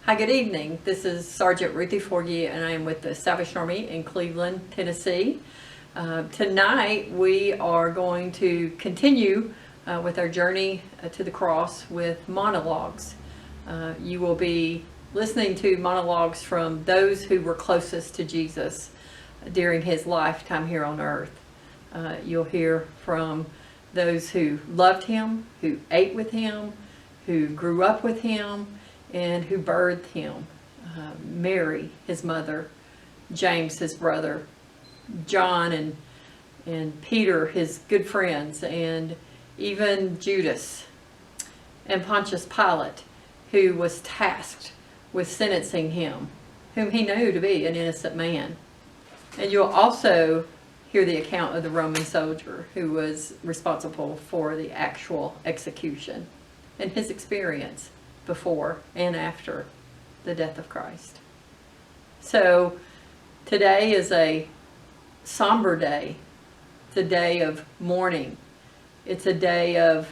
Hi, good evening. This is Sergeant Ruthie Forgy, and I am with the Salvation Army in Cleveland, Tennessee. Tonight, we are going to continue with our journey to the cross with monologues. You will be listening to monologues from those who were closest to Jesus during his lifetime here on earth. You'll hear from those who loved him, who ate with him, who grew up with him, and who birthed him. Mary, his mother, James, his brother, John and Peter, his good friends, and even Judas, and Pontius Pilate, who was tasked with sentencing him, whom he knew to be an innocent man. And you'll also hear the account of the Roman soldier who was responsible for the actual execution and his experience before and after the death of Christ. So today is a somber day. It's a day of mourning. It's a day of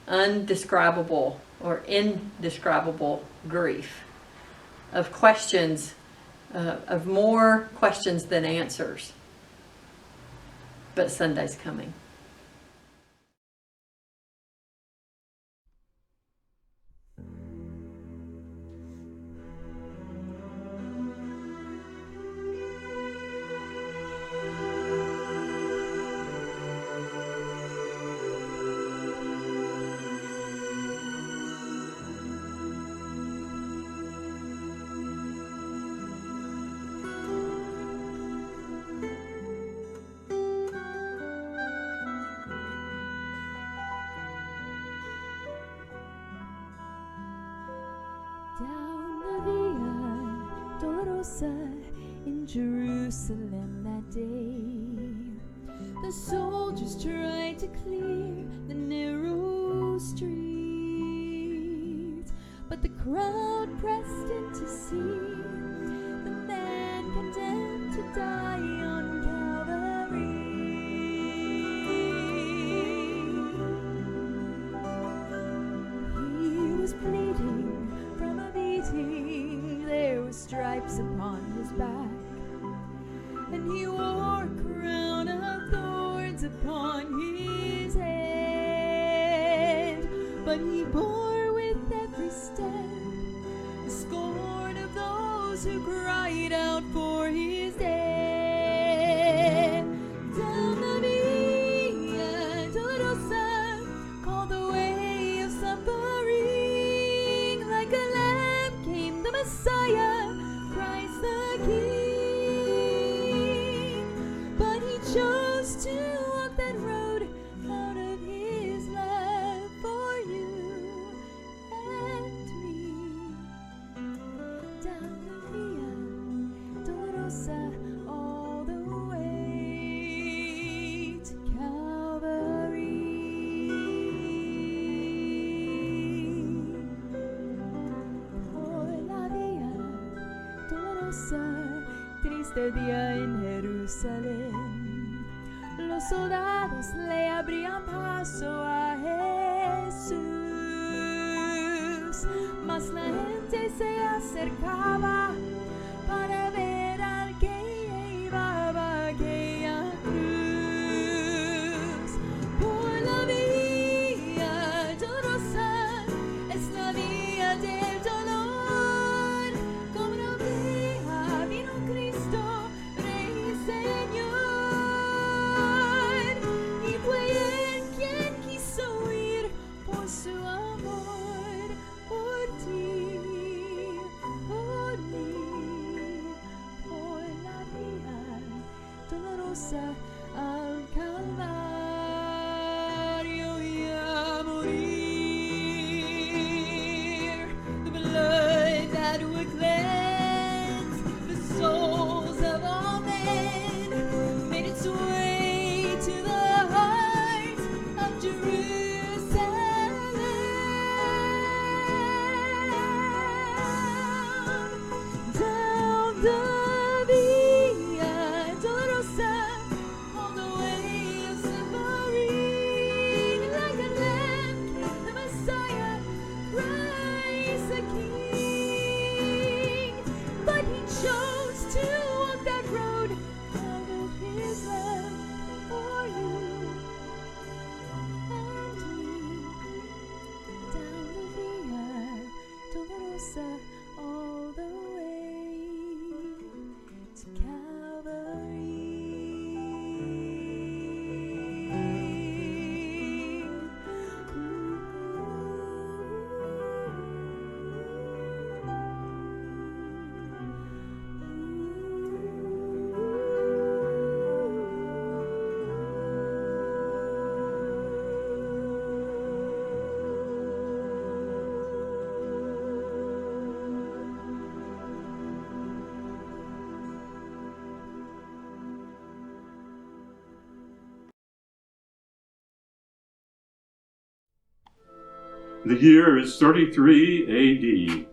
undescribable or indescribable grief, of questions, of more questions than answers. But Sunday's coming. Down the Via Dolorosa in Jerusalem that day, the soldiers tried to clear the narrow streets, but the crowd pressed in to see the man condemned to die on Calvary. He was bleeding from a beating, there were stripes upon his back, and he wore a crown of thorns upon his head. But he bore with every step the scorn of those who cried out for his death. Down the Via Dolorosa, called the way of suffering, like a lamb came the Messiah, Christ the King. But he chose to walk that road out of his love for you and me. Down the Via Dolorosa, all the way to Calvary. Por la Via Dolorosa, triste día en Jerusalén, los soldados le abrían paso a Jesús, mas la gente se acercaba para ver al que llevaba aquella cruz. Por la Via Dolorosa es la vía del dolor, como una oveja vino Cristo, Rey y Señor, y fue él quien quiso huir por su amor, por ti, por mí, por la Via Dolorosa al Calvario y a morir. The blood that would cleanse the souls of all men made its way to the heart of Jerusalem. Down the Via Dolorosa, Dolorosa, all the way to The year is 33 A.D.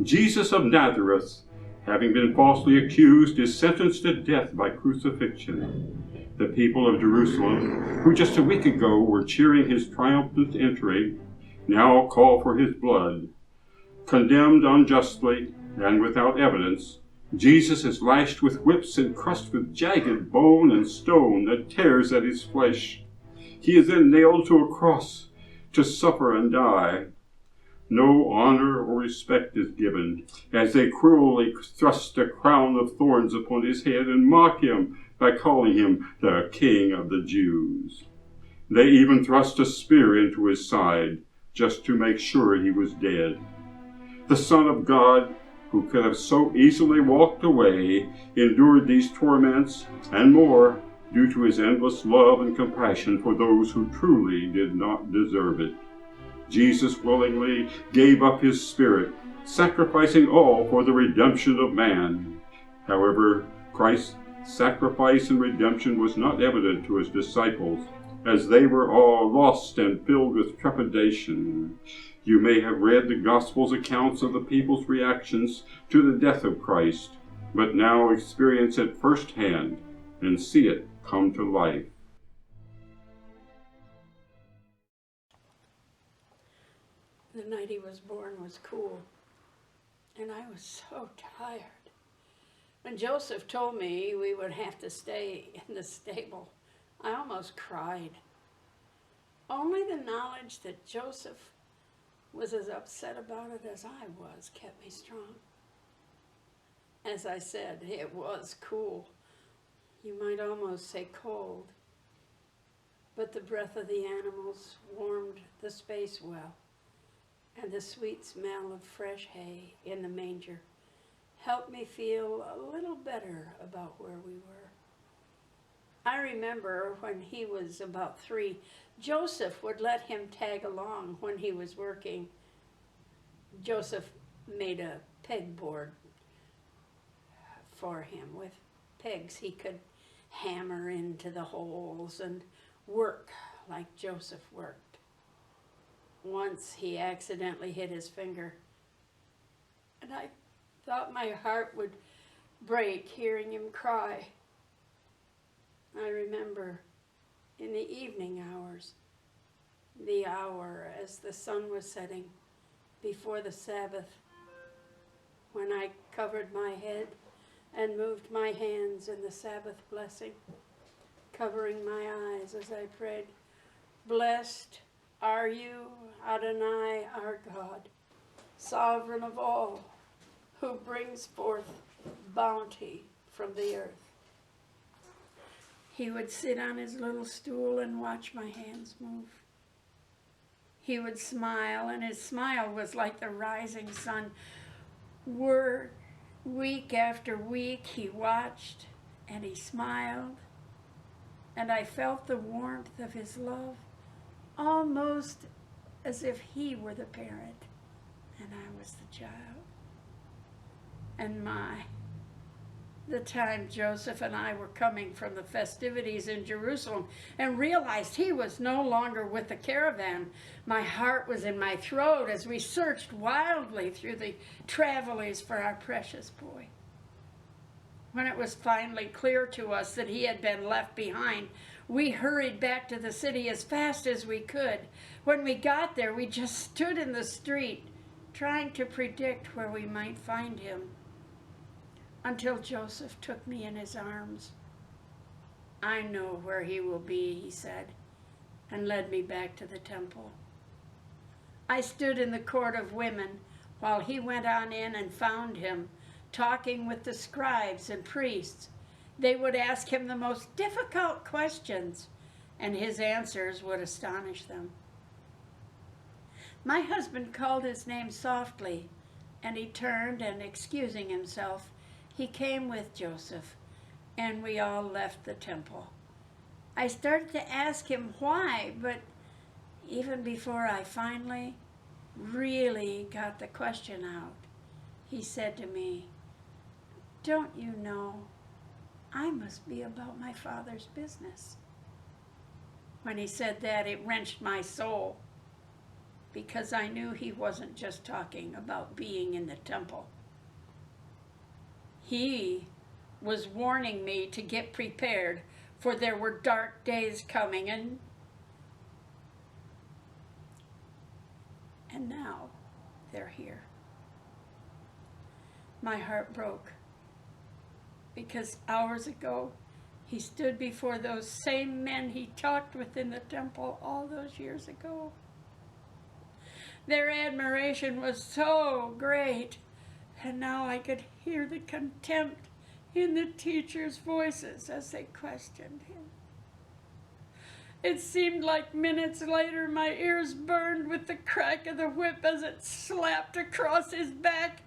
Jesus of Nazareth, having been falsely accused, is sentenced to death by crucifixion. The people of Jerusalem, who just a week ago were cheering his triumphant entry, now call for his blood. Condemned unjustly and without evidence, Jesus is lashed with whips and crushed with jagged bone and stone that tears at his flesh. He is then nailed to a cross to suffer and die. No honor or respect is given, as they cruelly thrust a crown of thorns upon his head and mock him by calling him the King of the Jews. They even thrust a spear into his side, just to make sure he was dead. The Son of God, who could have so easily walked away, endured these torments and more, due to his endless love and compassion for those who truly did not deserve it. Jesus willingly gave up his spirit, sacrificing all for the redemption of man. However, Christ's sacrifice and redemption was not evident to his disciples, as they were all lost and filled with trepidation. You may have read the Gospel's accounts of the people's reactions to the death of Christ, but now experience it firsthand and see it come to life. The night he was born was cool, and I was so tired. When Joseph told me we would have to stay in the stable, I almost cried. Only the knowledge that Joseph was as upset about it as I was kept me strong. As I said, it was cool. You might almost say cold. But the breath of the animals warmed the space well, and the sweet smell of fresh hay in the manger helped me feel a little better about where we were. I remember when he was about 3, Joseph would let him tag along when he was working. Joseph made a pegboard for him with pegs he could hammer into the holes and work like Joseph worked. Once he accidentally hit his finger, and I thought my heart would break hearing him cry. I remember in the evening hours, the hour as the sun was setting before the Sabbath, when I covered my head and moved my hands in the Sabbath blessing, covering my eyes as I prayed, "Blessed are you, Adonai, our God, sovereign of all, who brings forth bounty from the earth." He would sit on his little stool and watch my hands move. He would smile, and his smile was like the rising sun. Week after week he watched and he smiled, and I felt the warmth of his love, almost as if he were the parent and I was the child. And the time Joseph and I were coming from the festivities in Jerusalem and realized he was no longer with the caravan, my heart was in my throat as we searched wildly through the travelers for our precious boy. When it was finally clear to us that he had been left behind, we hurried back to the city as fast as we could. When we got there, we just stood in the street trying to predict where we might find him, until Joseph took me in his arms. "I know where he will be," he said, and led me back to the temple. I stood in the court of women, while he went on in and found him talking with the scribes and priests. They would ask him the most difficult questions, and his answers would astonish them. My husband called his name softly, and he turned, and excusing himself, he came with Joseph, and we all left the temple. I started to ask him why, but even before I finally really got the question out, he said to me, "Don't you know, I must be about my Father's business." When he said that, it wrenched my soul, because I knew he wasn't just talking about being in the temple. He was warning me to get prepared, for there were dark days coming, and now they're here. My heart broke, because hours ago he stood before those same men he talked with in the temple all those years ago. Their admiration was so great, and now I could hear the contempt in the teachers' voices as they questioned him. It seemed like minutes later my ears burned with the crack of the whip as it slapped across his back,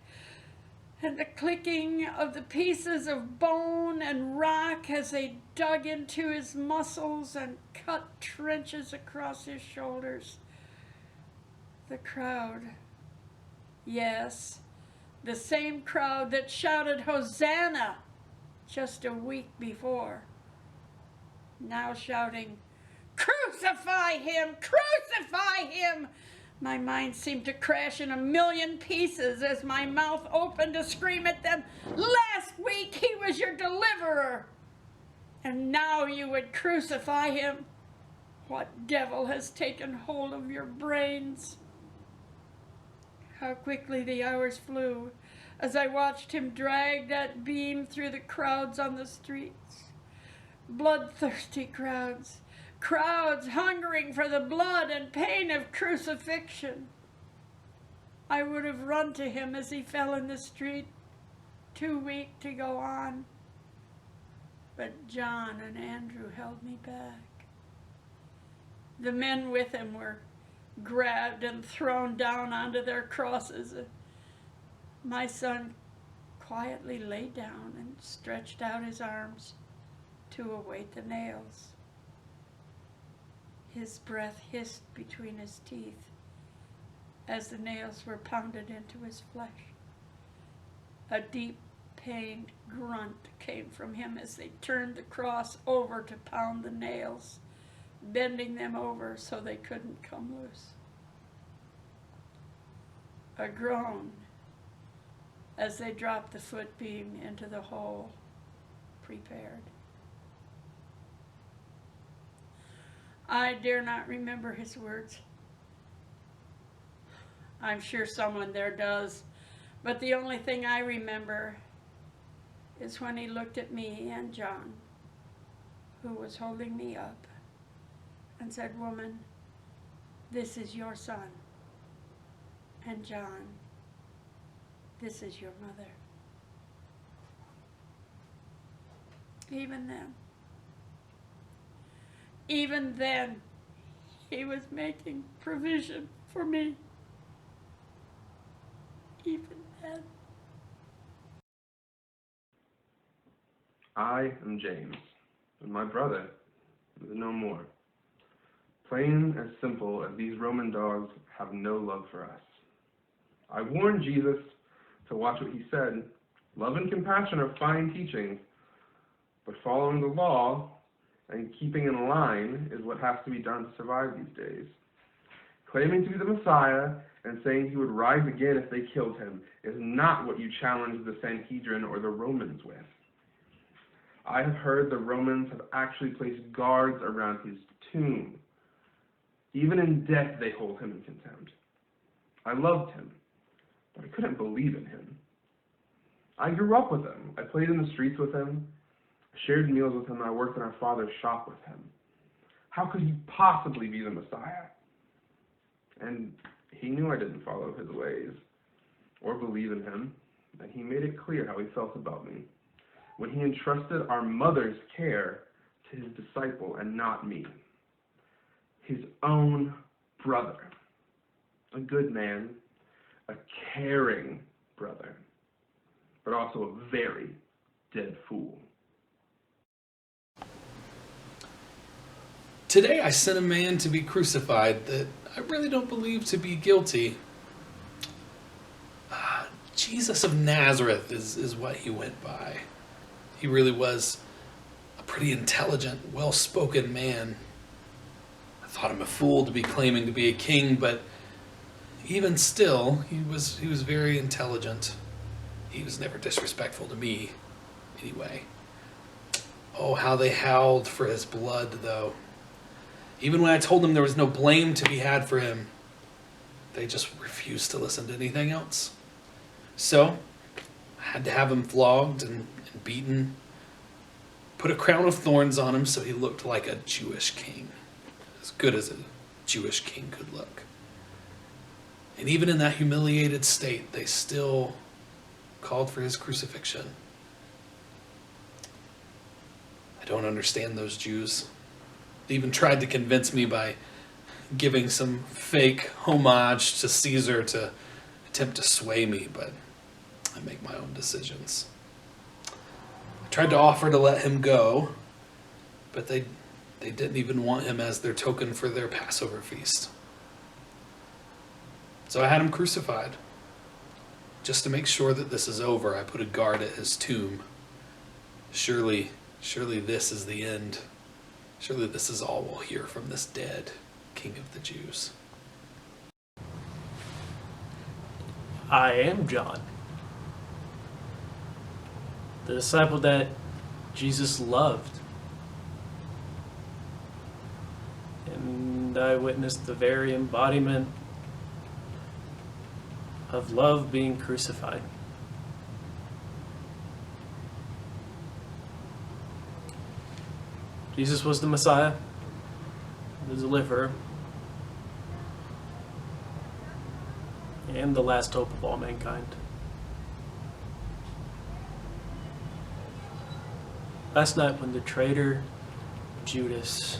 and the clicking of the pieces of bone and rock as they dug into his muscles and cut trenches across his shoulders. The crowd, yes, the same crowd that shouted Hosanna just a week before, now shouting, "Crucify him! Crucify him!" My mind seemed to crash in a million pieces as my mouth opened to scream at them. "Last week he was your deliverer, and now you would crucify him. What devil has taken hold of your brains?" How quickly the hours flew as I watched him drag that beam through the crowds on the streets. Bloodthirsty crowds, crowds hungering for the blood and pain of crucifixion. I would have run to him as he fell in the street, too weak to go on. But John and Andrew held me back. The men with him were grabbed and thrown down onto their crosses. My son quietly lay down and stretched out his arms to await the nails. His breath hissed between his teeth as the nails were pounded into his flesh. A deep, pained grunt came from him as they turned the cross over to pound the nails, bending them over so they couldn't come loose. A groan as they dropped the foot beam into the hole prepared. I dare not remember his words. I'm sure someone there does, but the only thing I remember is when he looked at me and John, who was holding me up, and said, "Woman, this is your son, and John, this is your mother." Even then, he was making provision for me. Even then. I am James, and my brother is no more. Plain and simple as these Roman dogs have no love for us. I warned Jesus to watch what he said. Love and compassion are fine teachings, but following the law and keeping in line is what has to be done to survive these days. Claiming to be the Messiah and saying he would rise again if they killed him is not what you challenge the Sanhedrin or the Romans with. I have heard the Romans have actually placed guards around his tomb. Even in death, they hold him in contempt. I loved him, but I couldn't believe in him. I grew up with him. I played in the streets with him. I shared meals with him. I worked in our father's shop with him. How could he possibly be the Messiah? And he knew I didn't follow his ways. or believe in him, and he made it clear how he felt about me when he entrusted our mother's care to his disciple and not me, his own brother, a good man, a caring brother, but also a very dead fool. Today I sent a man to be crucified that I really don't believe to be guilty. Jesus of Nazareth is what he went by. He really was a pretty intelligent, well-spoken man. I thought him a fool to be claiming to be a king, but even still, he was very intelligent. He was never disrespectful to me, anyway. Oh, how they howled for his blood, though. Even when I told them there was no blame to be had for him, they just refused to listen to anything else. So, I had to have him flogged and beaten, put a crown of thorns on him so he looked like a Jewish king, as good as a Jewish king could look. And even in that humiliated state, they still called for his crucifixion. I don't understand those Jews. They even tried to convince me by giving some fake homage to Caesar to attempt to sway me, but I make my own decisions. I tried to offer to let him go, but they didn't even want him as their token for their Passover feast. So I had him crucified. Just to make sure that this is over, I put a guard at his tomb. Surely this is the end. Surely this is all we'll hear from this dead King of the Jews. I am John, the disciple that Jesus loved. And I witnessed the very embodiment of love being crucified. Jesus was the Messiah, the deliverer, and the last hope of all mankind. Last night when the traitor Judas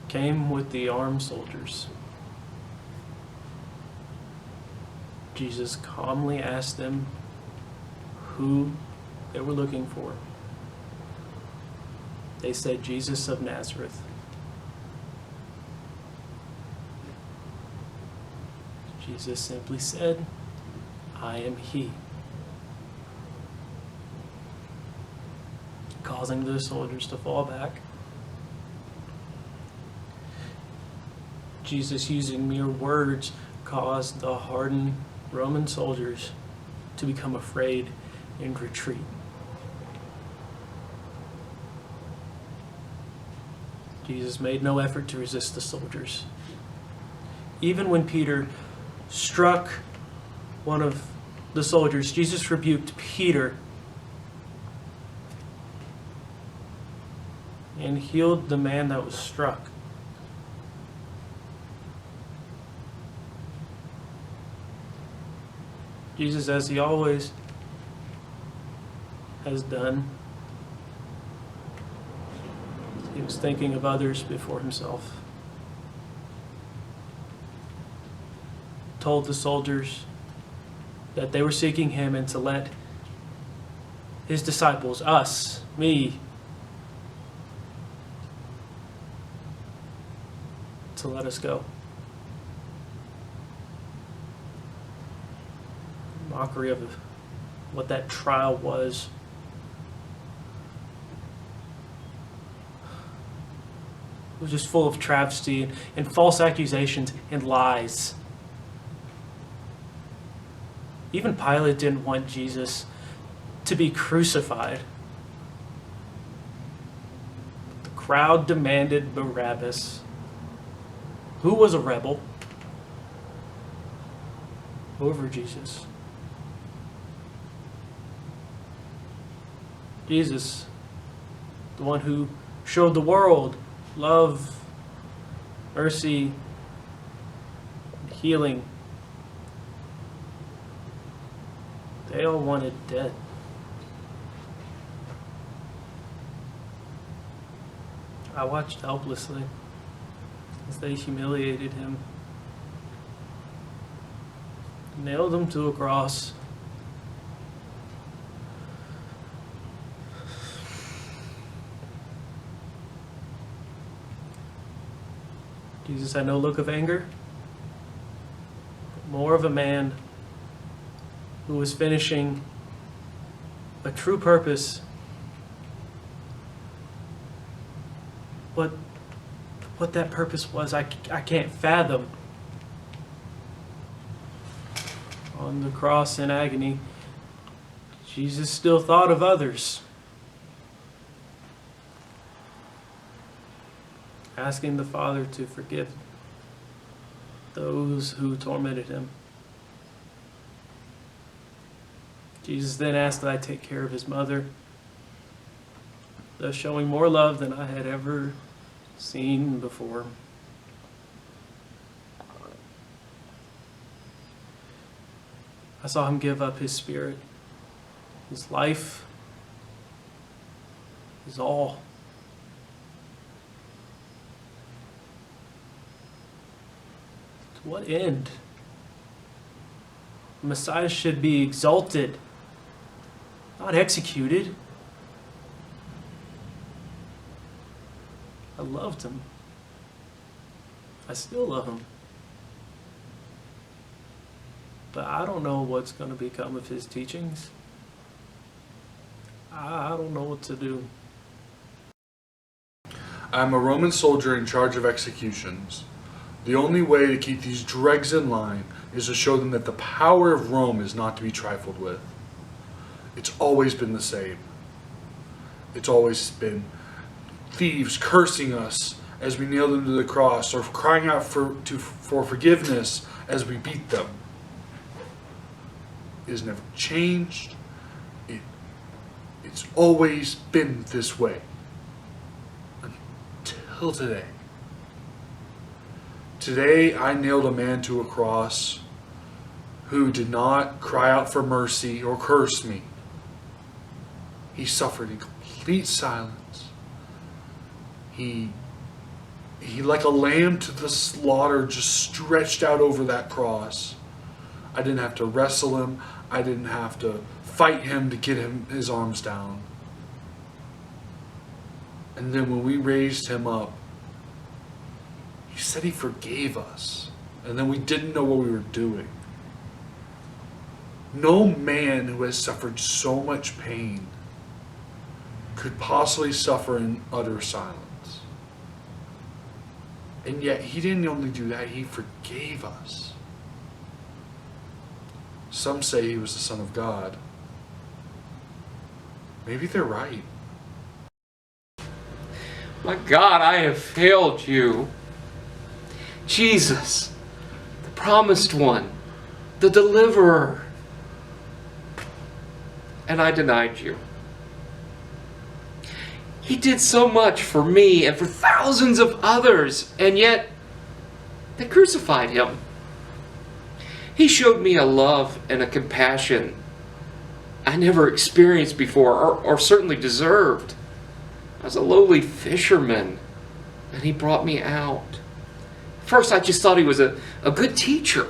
came with the armed soldiers, Jesus calmly asked them who they were looking for. They said, Jesus of Nazareth. Jesus simply said, I am he. Causing the soldiers to fall back. Jesus, using mere words, caused the hardened Roman soldiers to become afraid and retreat. Jesus made no effort to resist the soldiers. Even when Peter struck one of the soldiers, Jesus rebuked Peter and healed the man that was struck. Jesus, as he always has done, he was thinking of others before himself. Told the soldiers that they were seeking him and to let his disciples, us, me, to let us go. Mockery of what that trial was. It was just full of travesty and false accusations and lies. Even Pilate didn't want Jesus to be crucified. The crowd demanded Barabbas, who was a rebel, over Jesus. Jesus, the one who showed the world love, mercy, healing, They all wanted dead. I watched helplessly as they humiliated him, nailed him to a cross. Jesus had no look of anger, but more of a man who was finishing a true purpose. What that purpose was, I can't fathom. On the cross in agony, Jesus still thought of others, asking the Father to forgive those who tormented him. Jesus then asked that I take care of his mother, thus showing more love than I had ever seen before. I saw him give up his spirit, his life, his all. To what end? The Messiah should be exalted, not executed. I loved him. I still love him. But I don't know what's going to become of his teachings. I don't know what to do. I'm a Roman soldier in charge of executions. The only way to keep these dregs in line is to show them that the power of Rome is not to be trifled with. It's always been the same. It's always been thieves cursing us as we nail them to the cross, or crying out for forgiveness as we beat them. It has never changed. It's always been this way. Until today. Today I nailed a man to a cross who did not cry out for mercy or curse me. He suffered in complete silence. He like a lamb to the slaughter, just stretched out over that cross. I didn't have to wrestle him. I didn't have to fight him to get his arms down. And then when we raised him up, he said he forgave us. And then we didn't know what we were doing. No man who has suffered so much pain could possibly suffer in utter silence. And yet he didn't only do that, he forgave us. Some say he was the Son of God. Maybe they're right. My God, I have failed you. Jesus, the promised one, the deliverer. And I denied you. He did so much for me and for thousands of others, and yet they crucified him. He showed me a love and a compassion I never experienced before, or certainly deserved. I was a lowly fisherman, and he brought me out. First, I just thought he was a good teacher.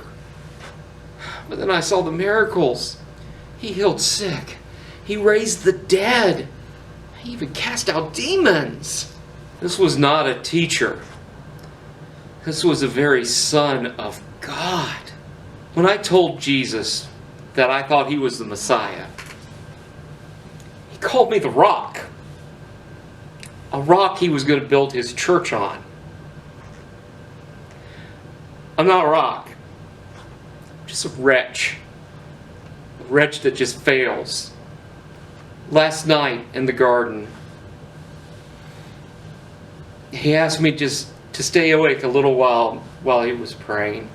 But then I saw the miracles. He healed sick. He raised the dead. He even cast out demons. This was not a teacher. This was the very Son of God. When I told Jesus that I thought he was the Messiah, he called me the rock. A rock he was going to build his church on. I'm not a rock. I'm just a wretch. A wretch that just fails. Last night in the garden, he asked me just to stay awake a little while he was praying.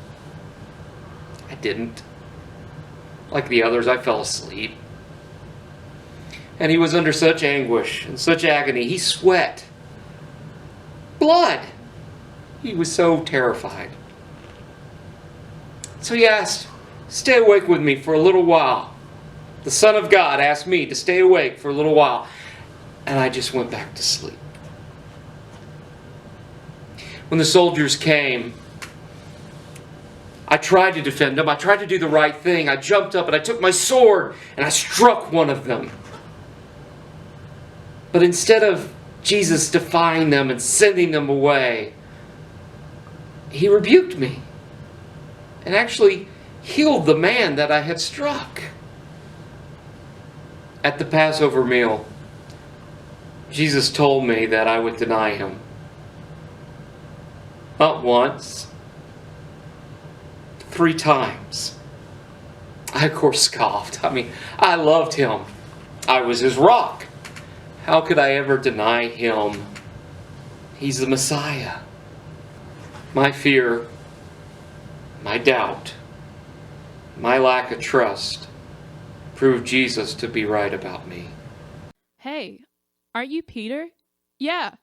I didn't. Like the others, I fell asleep. And he was under such anguish and such agony. He sweat. Blood. He was so terrified. So he asked, stay awake with me for a little while. the Son of God, asked me to stay awake for a little while, and I just went back to sleep. When the soldiers came, I tried to defend them. I tried to do the right thing. I jumped up and I took my sword and I struck one of them. But instead of Jesus defying them and sending them away, he rebuked me and actually healed the man that I had struck. At the Passover meal, Jesus told me that I would deny him. Not once, 3 times. I, of course, scoffed. I loved him. I was his rock. How could I ever deny him? He's the Messiah. My fear, my doubt, my lack of trust proved Jesus to be right about me. Hey, aren't you Peter? Yeah,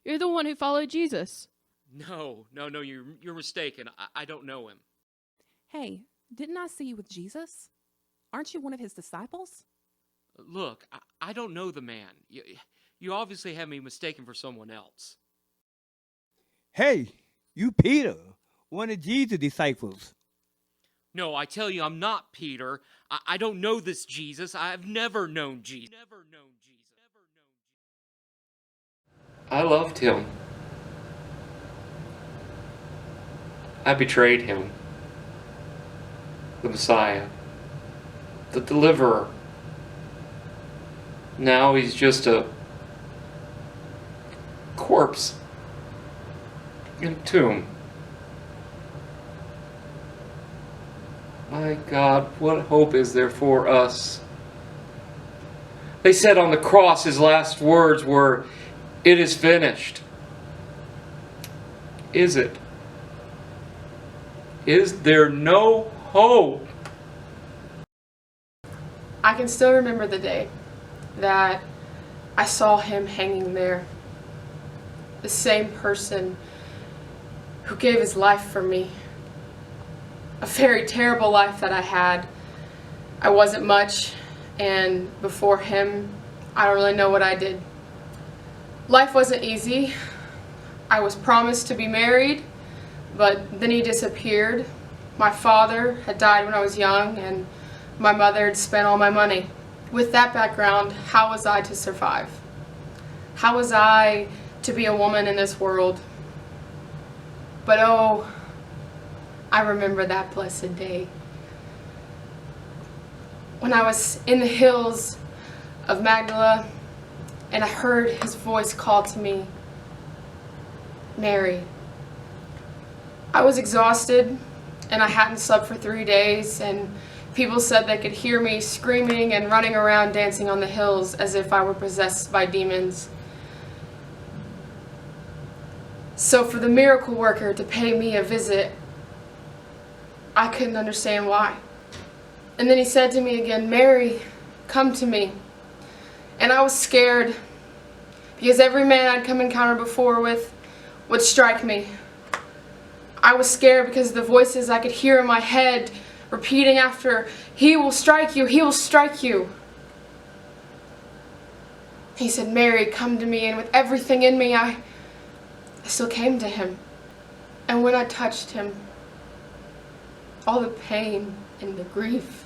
you're the one who followed Jesus. No, you're mistaken. I don't know him. Hey, didn't I see you with Jesus? Aren't you one of his disciples? Look, I don't know the man. You obviously have me mistaken for someone else. Hey, you Peter, one of Jesus' disciples. No, I tell you, I'm not Peter. I don't know this Jesus. I've never known Jesus. I loved him. I betrayed him. The Messiah. The deliverer. Now he's just a corpse in a tomb. My God, what hope is there for us? They said on the cross his last words were, "It is finished." Is it? Is there no hope? I can still remember the day that I saw him hanging there. The same person who gave his life for me. A very terrible life that I had. I wasn't much, and before him, I don't really know what I did. Life wasn't easy. I was promised to be married, but then he disappeared. My father had died when I was young, and my mother had spent all my money. With that background, how was I to survive? How was I to be a woman in this world? But oh, I remember that blessed day when I was in the hills of Magdala and I heard his voice call to me, "Mary." I was exhausted and I hadn't slept for 3 days, and people said they could hear me screaming and running around dancing on the hills as if I were possessed by demons. So for the miracle worker to pay me a visit, I couldn't understand why. And then he said to me again, "Mary, come to me." And I was scared because every man I'd come encounter before with would strike me. I was scared because the voices I could hear in my head repeating after, "He will strike you, he will strike you." He said, "Mary, come to me." And with everything in me, I still came to him. And when I touched him, all the pain and the grief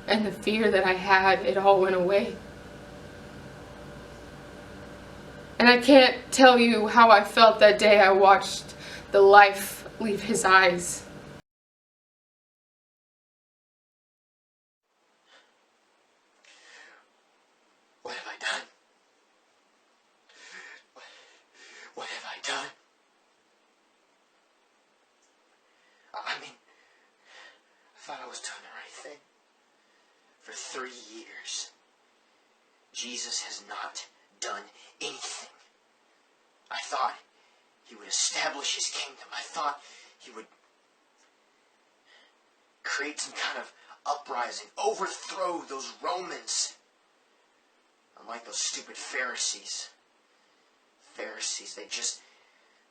and the fear that I had, it all went away. And I can't tell you how I felt that day I watched the life leave his eyes. What have I done? What have I done? I mean, I thought I was doing the right thing. For 3 years, Jesus has not done anything. I thought he would establish his kingdom. I thought he would create some kind of uprising, overthrow those Romans. Unlike those stupid Pharisees. Pharisees, they just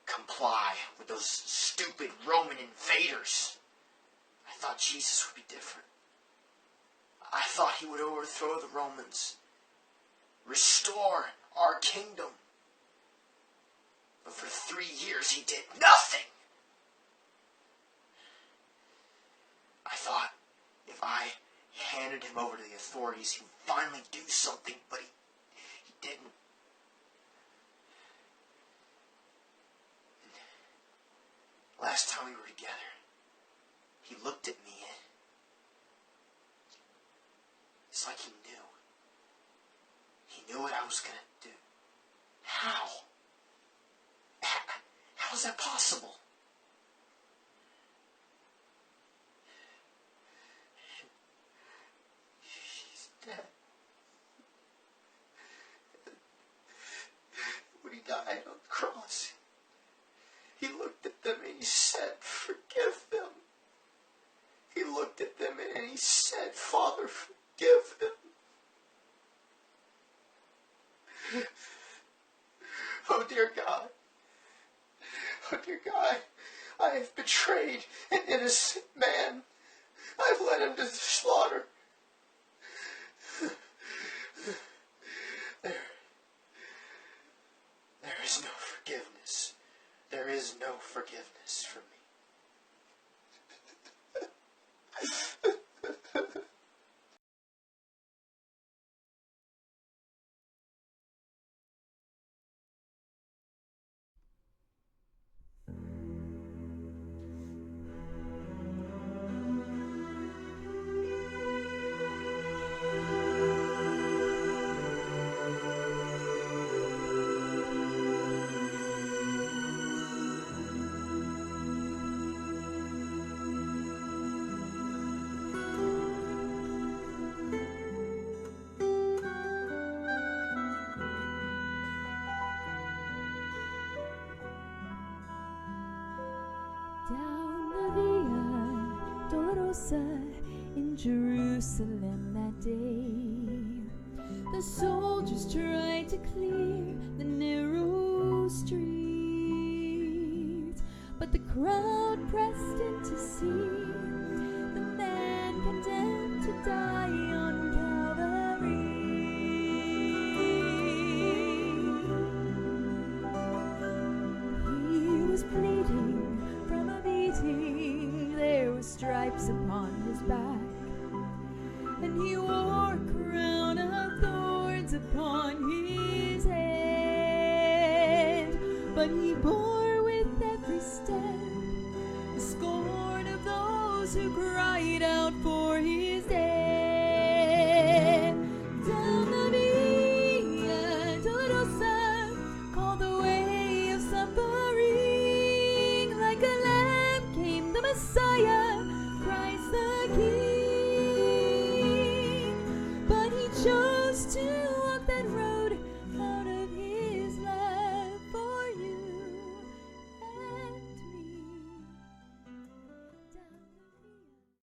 comply with those stupid Roman invaders. I thought Jesus would be different. I thought he would overthrow the Romans, restore our kingdom. But for 3 years he did nothing. I thought if I handed him over to the authorities, he would finally do something, but he didn't. Last time we were together, he looked at me and it's like he knew. He knew what I was going to do. How? How is that possible? He's dead. When he died on the cross, he looked at them and he said, "Forgive them." He looked at them and he said, "Father, forgive them." Oh dear God. Oh dear God. I have betrayed an innocent man. I've led him to the slaughter. There is no forgiveness. There is no forgiveness for me. Down the Via Dolorosa in Jerusalem that day, the soldiers tried to clear the narrow streets, but the crowd pressed in to see the man condemned to die on Calvary. He was bleeding from a beating, there were stripes upon his back, and he wore a crown of thorns upon his head. But he bore with every step the scorn of those who cried out for his death. Down the Via Dolorosa, called the way of suffering, like a lamb came the Messiah,